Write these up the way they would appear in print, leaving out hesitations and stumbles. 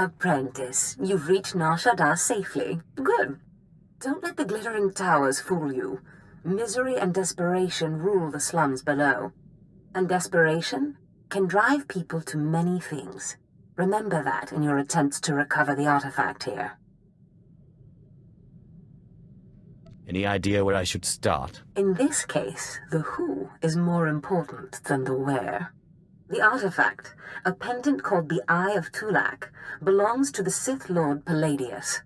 Apprentice, you've reached Nar Shaddaa safely. Good. Don't let the glittering towers fool you. Misery and desperation rule the slums below. And desperation can drive people to many things. Remember that in your attempts to recover the artifact here. Any idea where I should start? In this case, the who is more important than the where. The artifact, a pendant called the Eye of Tulak, belongs to the Sith Lord Palladius.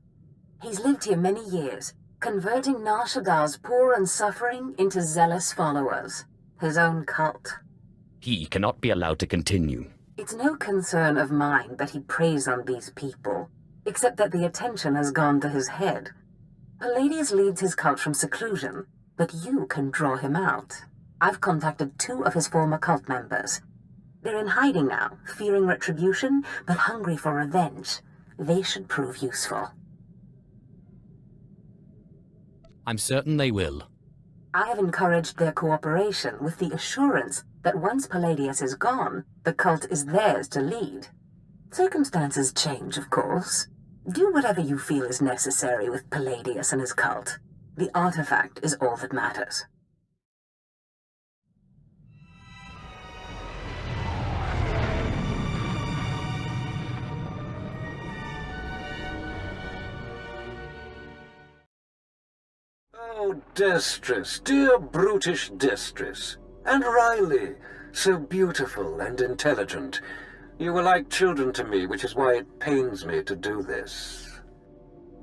He's lived here many years, converting Nar Shaddaa's poor and suffering into zealous followers. His own cult. He cannot be allowed to continue. It's no concern of mine that he preys on these people, except that the attention has gone to his head. Palladius leads his cult from seclusion, but you can draw him out. I've contacted 2 of his former cult members. They're in hiding now, fearing retribution, but hungry for revenge. They should prove useful. I'm certain they will. I have encouraged their cooperation with the assurance that once Palladius is gone, the cult is theirs to lead. Circumstances change, of course. Do whatever you feel is necessary with Palladius and his cult. The artifact is all that matters. Oh, Destress, dear brutish Destress. And Riley, so beautiful and intelligent. You were like children to me, which is why it pains me to do this.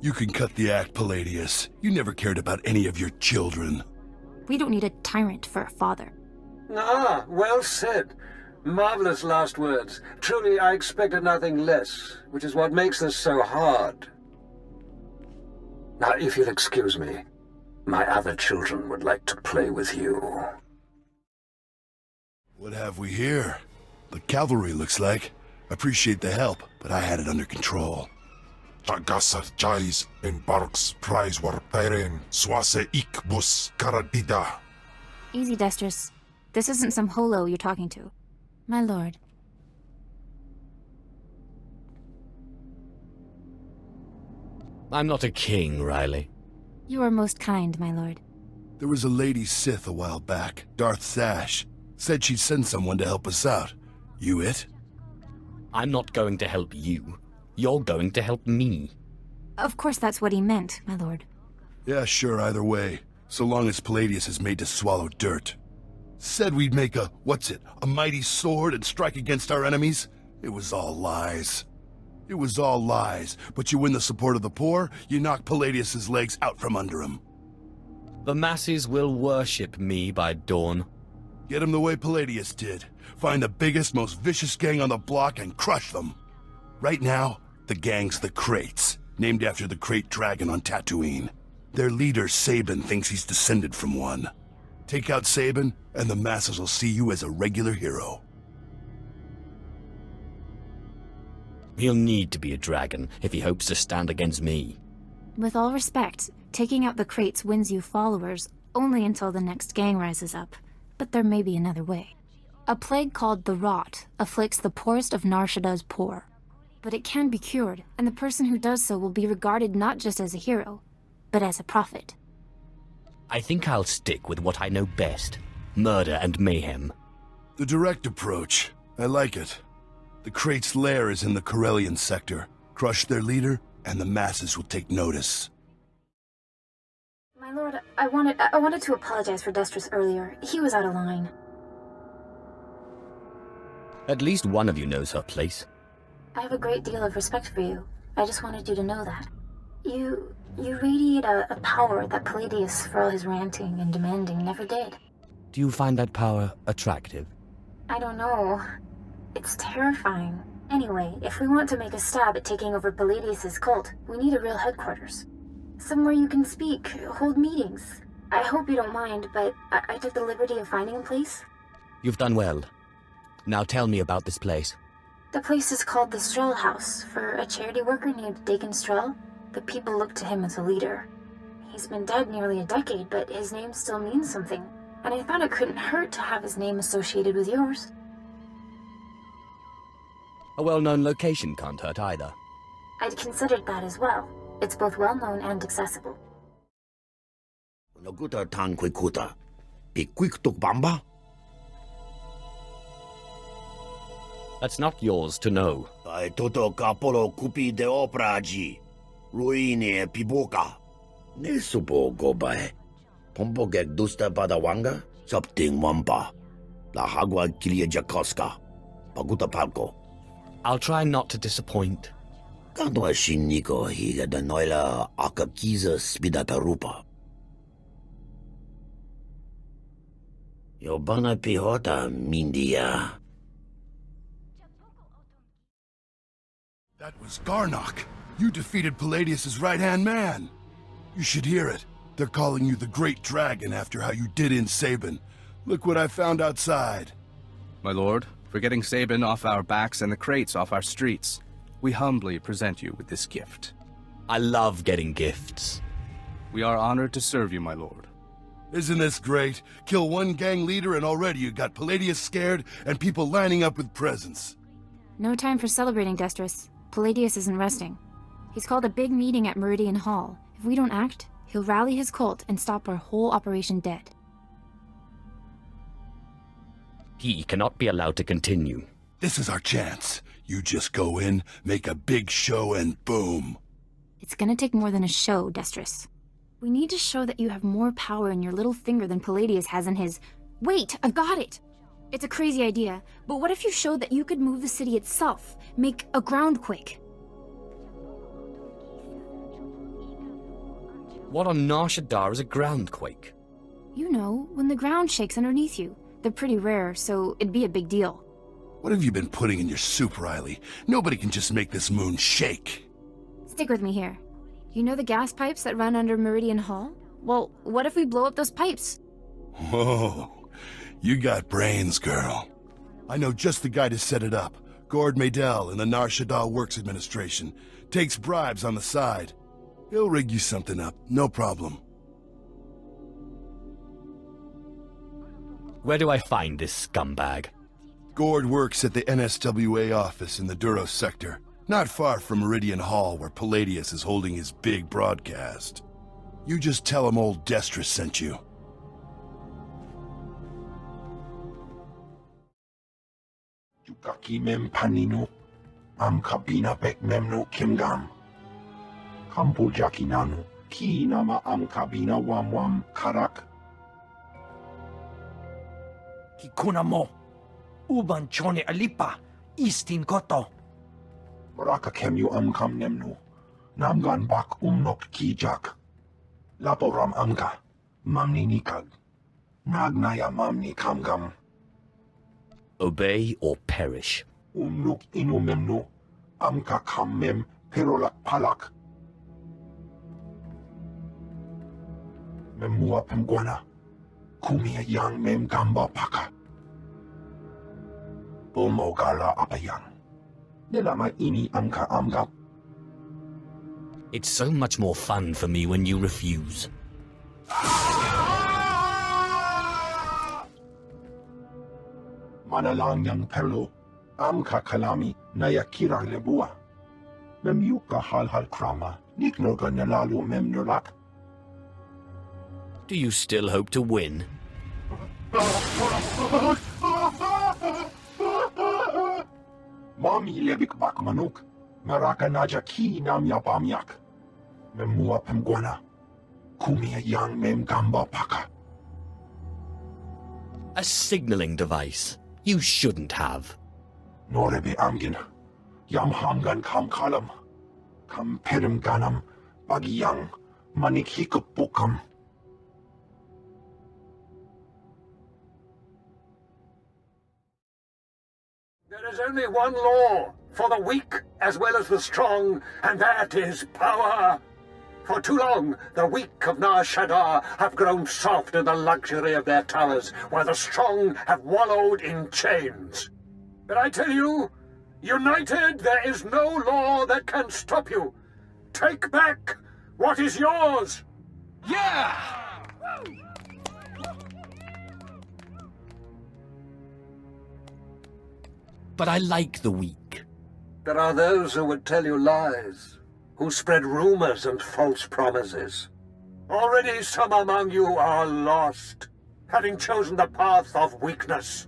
You can cut the act, Palladius. You never cared about any of your children. We don't need a tyrant for a father. Ah, well said. Marvelous last words. Truly, I expected nothing less, which is what makes this so hard. Now, if you'll excuse me, my other children would like to play with you. What have we here? The cavalry, looks like. Appreciate the help, but I had it under control. Tagasar Jais embarks prize war pairen swase ikbus karadida. Easy, Destress. This isn't some holo you're talking to. My lord. I'm not a king, Riley. You are most kind, my lord. There was a lady Sith a while back, Darth Sash. Said she'd send someone to help us out. You it? I'm not going to help you. You're going to help me. Of course that's what he meant, my lord. Yeah, sure, either way. So long as Palladius is made to swallow dirt. Said we'd make a mighty sword and strike against our enemies? It was all lies. It was all lies, but you win the support of the poor, you knock Palladius's legs out from under him. The masses will worship me by dawn. Get him the way Palladius did. Find the biggest, most vicious gang on the block and crush them. Right now, the gang's the Kraits, named after the Krait dragon on Tatooine. Their leader, Sabin, thinks he's descended from one. Take out Sabin, and the masses will see you as a regular hero. He'll need to be a dragon if he hopes to stand against me. With all respect, taking out the Kraits wins you followers only until the next gang rises up. But there may be another way. A plague called the Rot afflicts the poorest of Nar Shaddaa's poor. But it can be cured, and the person who does so will be regarded not just as a hero, but as a prophet. I think I'll stick with what I know best. Murder and mayhem. The direct approach. I like it. The Krait's lair is in the Corellian sector. Crush their leader, and the masses will take notice. My lord, I wanted to apologize for Destress earlier. He was out of line. At least one of you knows her place. I have a great deal of respect for you. I just wanted you to know that. You radiate a power that Palladius, for all his ranting and demanding, never did. Do you find that power attractive? I don't know. It's terrifying. Anyway, if we want to make a stab at taking over Palladius' cult, we need a real headquarters. Somewhere you can speak, hold meetings. I hope you don't mind, but I took the liberty of finding a place. You've done well. Now tell me about this place. The place is called the Strel House, for a charity worker named Dagon Strel. The people look to him as a leader. He's been dead nearly a decade, but his name still means something. And I thought it couldn't hurt to have his name associated with yours. A well-known location can't hurt either. I'd considered that as well. It's both well-known and accessible. Naguta tan kuikuta. Ikuiktuk bamba? That's not yours to know. Ai toto kapolo kupi de opraji. Ruine piboka. Nesupo gobae. Pompo gek dusta badawanga. Something wampa. La hagwa kilia jakoska. Paguta palko. I'll try not to disappoint. Kanwa shiniko higa da noila akakiza spidatarupa. Yobana pihota mindia. That was Garnock. You defeated Palladius' right-hand man. You should hear it. They're calling you the Great Dragon after how you did in Sabin. Look what I found outside. My lord, for getting Sabin off our backs and the crates off our streets, we humbly present you with this gift. I love getting gifts. We are honored to serve you, my lord. Isn't this great? Kill one gang leader and already you got Palladius scared and people lining up with presents. No time for celebrating, Destris. Palladius isn't resting. He's called a big meeting at Meridian Hall. If we don't act, he'll rally his cult and stop our whole operation dead. He cannot be allowed to continue. This is our chance. You just go in, make a big show, and boom. It's gonna take more than a show, Destris. We need to show that you have more power in your little finger than Palladius has in his... Wait, I've got it! It's a crazy idea, but what if you showed that you could move the city itself? Make a groundquake? What on Nar Shaddaa is a groundquake? You know, when the ground shakes underneath you. They're pretty rare, so it'd be a big deal. What have you been putting in your soup, Riley? Nobody can just make this moon shake. Stick with me here. You know the gas pipes that run under Meridian Hall? Well, what if we blow up those pipes? Whoa, you got brains, girl. I know just the guy to set it up. Gord Maydell in the Nar Shaddaa Works Administration. Takes bribes on the side. He'll rig you something up, no problem. Where do I find this scumbag? Gord works at the NSWA office in the Duros sector, not far from Meridian Hall where Palladius is holding his big broadcast. You just tell him old Destris sent you. Yukaki mem panino, am kabina pek memno kimgam. Kampo jakinano, ki nama am kabina wam karak. Kikuna mo, uban chone alipa, istin koto. Baraka kemyu am kam nemno, namgan bak umnok kijak. Laporam amka, mamni nikag. Nagnaya mamni kamgam. Obey or perish. Umnuk inu memno, amka kam mem perolak palak. Memua pemguana, kumia yang mem gamba paka. Bomogala apayang. Nelama ini amka amgap. It's so much more fun for me when you refuse. Manalang yang perlo, amka kalami nayakira lebua. Memyuka hal krama, niknoga nalalu memnulak. Do you still hope to win? Mami lebik bak manuk, maraka naja ki nam yapamyak. Memua pemguana, kumia yang mem gamba paka. A signaling device. You shouldn't have. Norebe amgin, yam hamgan kam kalam, kam perim ganam, bagiyang, manik hikup bukam. There is only one law for the weak as well as the strong, and that is power. For too long, the weak of Nar Shaddaa have grown soft in the luxury of their towers, while the strong have wallowed in chains. But I tell you, united, there is no law that can stop you. Take back what is yours. Yeah! But I like the weak. There are those who would tell you lies, who spread rumors and false promises. Already some among you are lost, having chosen the path of weakness.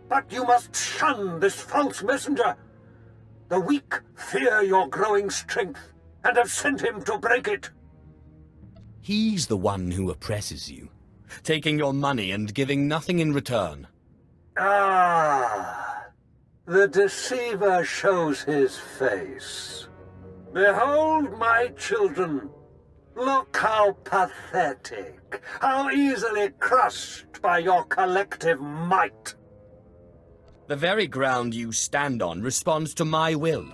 But you must shun this false messenger. The weak fear your growing strength, and have sent him to break it. He's the one who oppresses you, taking your money and giving nothing in return. Ah, the deceiver shows his face. Behold, my children. Look how pathetic, how easily crushed by your collective might. The very ground you stand on responds to my will.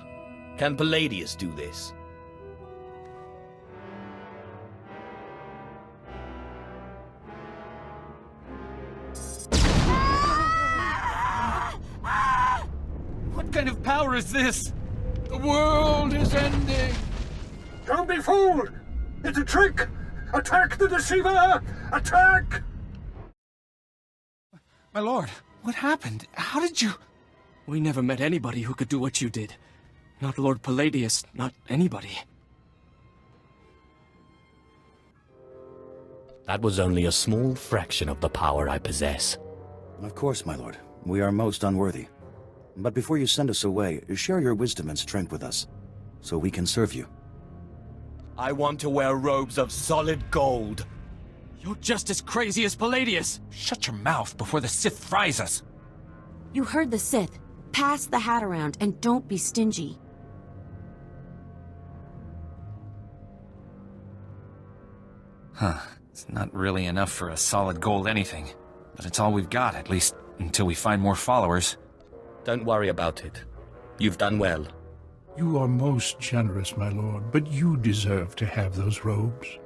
Can Palladius do this? What kind of power is this? The world is ending! Don't be fooled! It's a trick! Attack the deceiver! Attack! My lord, what happened? How did you... We never met anybody who could do what you did. Not Lord Palladius, not anybody. That was only a small fraction of the power I possess. Of course, my lord. We are most unworthy. But before you send us away, share your wisdom and strength with us, so we can serve you. I want to wear robes of solid gold. You're just as crazy as Palladius! Shut your mouth before the Sith fries us! You heard the Sith. Pass the hat around and don't be stingy. Huh. It's not really enough for a solid gold anything. But it's all we've got, at least until we find more followers. Don't worry about it. You've done well. You are most generous, my lord, but you deserve to have those robes.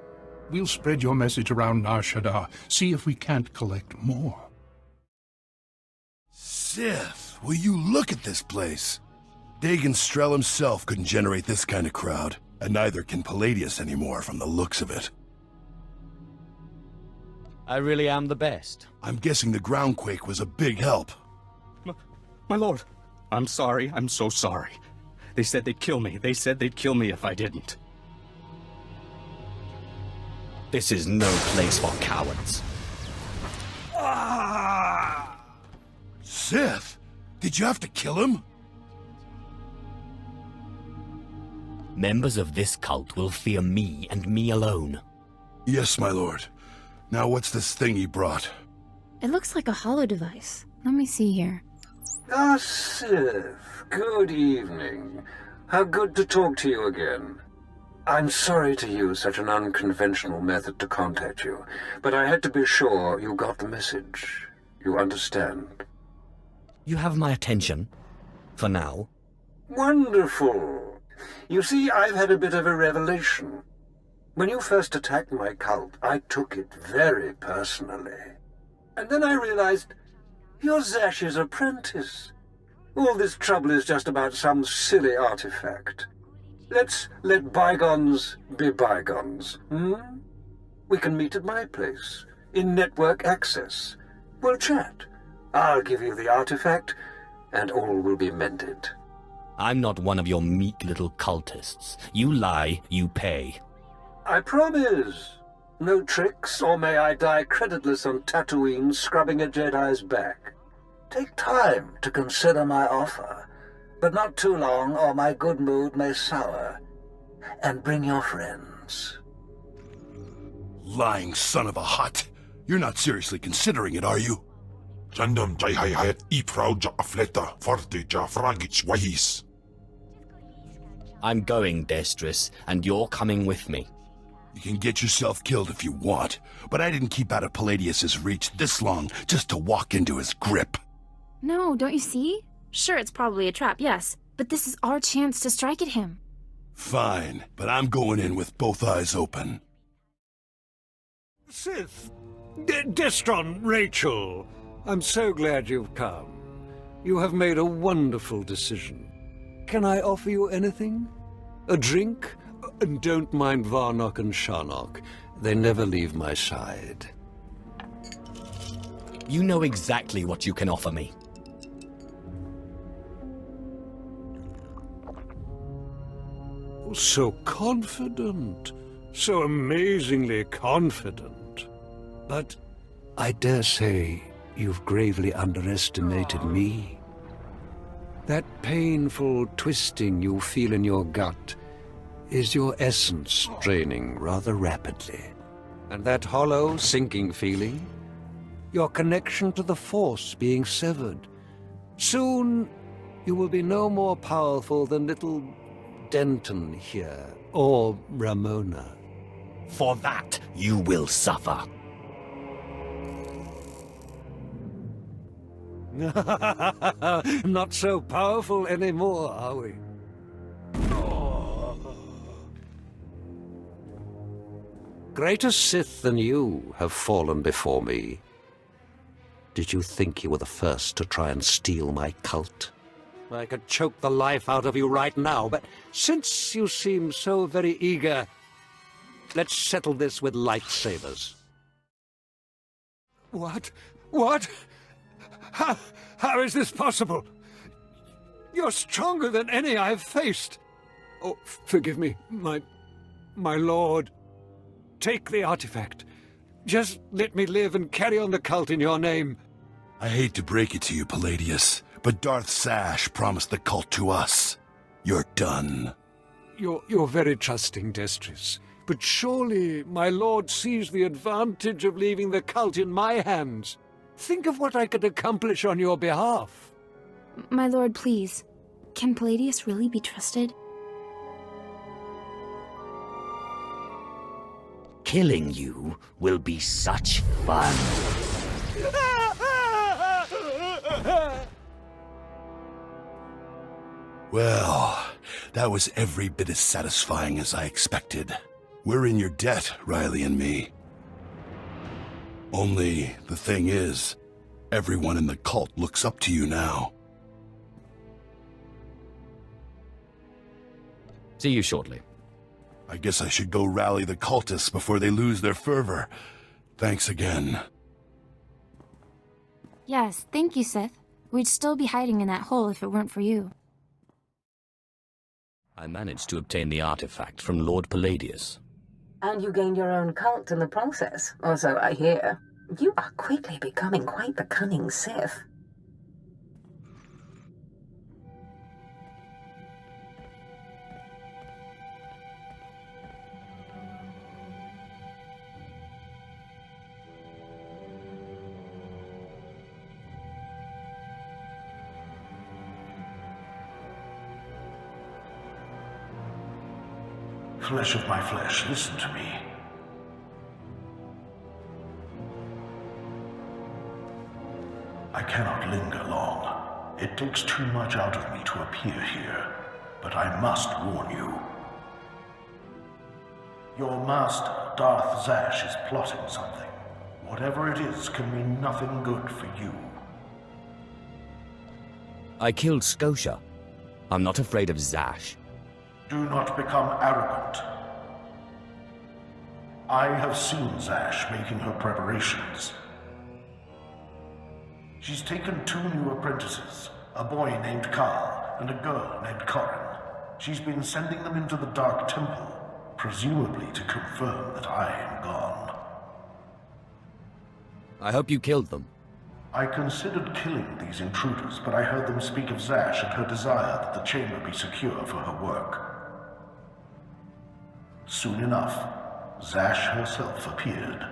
We'll spread your message around Nar Shaddaa, see if we can't collect more. Sith, will you look at this place? Dagon Strel himself couldn't generate this kind of crowd, and neither can Palladius anymore from the looks of it. I really am the best. I'm guessing the groundquake was a big help. My lord, I'm sorry, I'm so sorry. They said they'd kill me. They said they'd kill me if I didn't. This is no place for cowards. Sith, did you have to kill him? Members of this cult will fear me and me alone. Yes, my lord. Now what's this thing he brought? It looks like a hollow device. Let me see here. Ah, Sith, good evening. How good to talk to you again. I'm sorry to use such an unconventional method to contact you, but I had to be sure you got the message. You understand? You have my attention. For now. Wonderful. You see, I've had a bit of a revelation. When you first attacked my cult, I took it very personally. And then I realized you're Zash's apprentice. All this trouble is just about some silly artifact. Let's let bygones be bygones, We can meet at my place, in network access. We'll chat. I'll give you the artifact, and all will be mended. I'm not one of your meek little cultists. You lie, you pay. I promise. No tricks, or may I die creditless on Tatooine scrubbing a Jedi's back. Take time to consider my offer, but not too long, or my good mood may sour. And bring your friends. Lying son of a hut. You're not seriously considering it, are you? Jandam jai hayat iprau ja afleta forte ja fragich wahis. I'm going, Destrus, and you're coming with me. You can get yourself killed if you want, but I didn't keep out of Palladius's reach this long just to walk into his grip. No, don't you see? Sure, it's probably a trap, yes, but this is our chance to strike at him. Fine, but I'm going in with both eyes open. Sith, Destron, Rachel, I'm so glad you've come. You have made a wonderful decision. Can I offer you anything? A drink? And don't mind Varnock and Sharnock. They never leave my side. You know exactly what you can offer me. So confident. So amazingly confident. But I dare say you've gravely underestimated me. That painful twisting you feel in your gut is your essence draining rather rapidly. And that hollow, sinking feeling? Your connection to the Force being severed. Soon, you will be no more powerful than little Denton here, or Ramona. For that, you will suffer. Not so powerful anymore, are we? Greater Sith than you have fallen before me. Did you think you were the first to try and steal my cult? I could choke the life out of you right now, but since you seem so very eager, let's settle this with lightsabers. What? What? How is this possible? You're stronger than any I've faced. Oh, forgive me, my lord. Take the artifact. Just let me live and carry on the cult in your name. I hate to break it to you, Palladius, but Darth Sash promised the cult to us. You're done. You're very trusting, Destris. But surely my lord sees the advantage of leaving the cult in my hands. Think of what I could accomplish on your behalf. My lord, please. Can Palladius really be trusted? Killing you will be such fun. Well, that was every bit as satisfying as I expected. We're in your debt, Riley and me. Only, the thing is, everyone in the cult looks up to you now. See you shortly. I guess I should go rally the cultists before they lose their fervor. Thanks again. Yes, thank you, Sith. We'd still be hiding in that hole if it weren't for you. I managed to obtain the artifact from Lord Palladius. And you gained your own cult in the process, or so I hear. You are quickly becoming quite the cunning Sith. Flesh of my flesh, listen to me. I cannot linger long. It takes too much out of me to appear here, but I must warn you. Your master, Darth Zash, is plotting something. Whatever it is can mean nothing good for you. I killed Scotia. I'm not afraid of Zash. Do not become arrogant. I have seen Zash making her preparations. She's taken 2 new apprentices, a boy named Carl and a girl named Corin. She's been sending them into the Dark Temple, presumably to confirm that I am gone. I hope you killed them. I considered killing these intruders, but I heard them speak of Zash and her desire that the chamber be secure for her work. Soon enough, Zash herself appeared.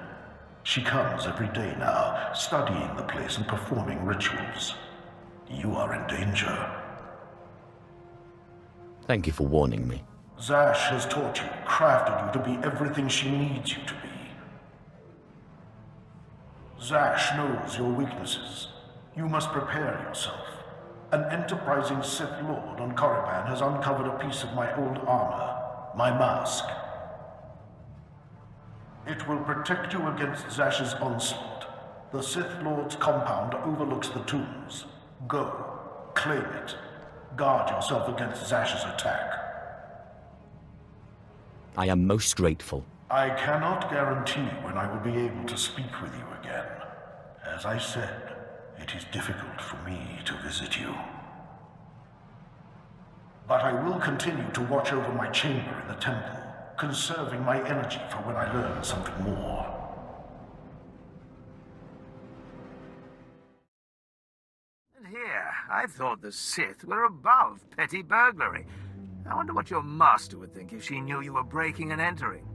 She comes every day now, studying the place and performing rituals. You are in danger. Thank you for warning me. Zash has taught you, crafted you to be everything she needs you to be. Zash knows your weaknesses. You must prepare yourself. An enterprising Sith Lord on Korriban has uncovered a piece of my old armor, my mask. It will protect you against Zash's onslaught. The Sith Lord's compound overlooks the tombs. Go, claim it. Guard yourself against Zash's attack. I am most grateful. I cannot guarantee when I will be able to speak with you again. As I said, it is difficult for me to visit you. But I will continue to watch over my chamber in the temple, conserving my energy for when I learn something more. And here, I thought the Sith were above petty burglary. I wonder what your master would think if she knew you were breaking and entering.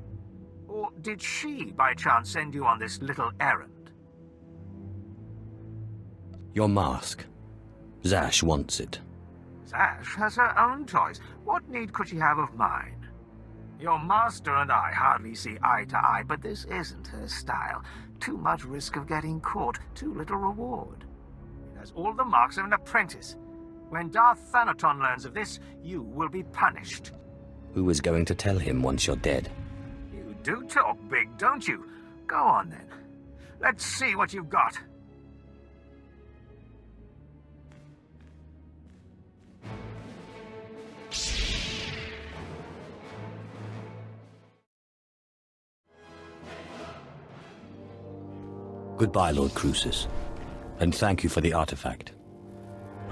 Or did she, by chance, send you on this little errand? Your mask. Zash wants it. Zash has her own choice. What need could she have of mine? Your master and I hardly see eye to eye, but this isn't her style. Too much risk of getting caught, too little reward. It has all the marks of an apprentice. When Darth Thanaton learns of this, you will be punished. Who is going to tell him once you're dead? You do talk big, don't you? Go on, then. Let's see what you've got. Goodbye, Lord Crucis. And thank you for the artifact.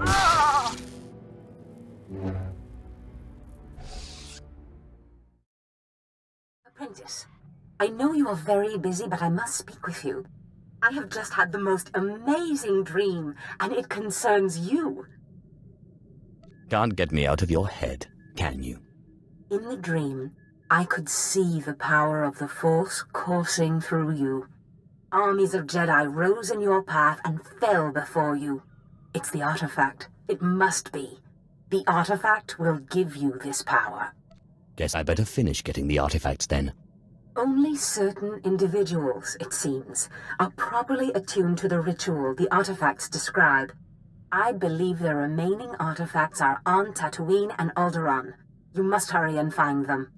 Ah! Apprentice, I know you are very busy, but I must speak with you. I have just had the most amazing dream, and it concerns you. Can't get me out of your head, can you? In the dream, I could see the power of the Force coursing through you. Armies of Jedi rose in your path and fell before you. It's the artifact. It must be. The artifact will give you this power. Guess I better finish getting the artifacts then. Only certain individuals, it seems, are properly attuned to the ritual the artifacts describe. I believe the remaining artifacts are on Tatooine and Alderaan. You must hurry and find them.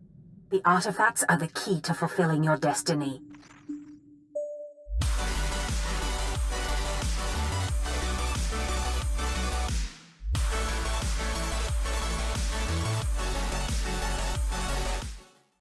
The artifacts are the key to fulfilling your destiny.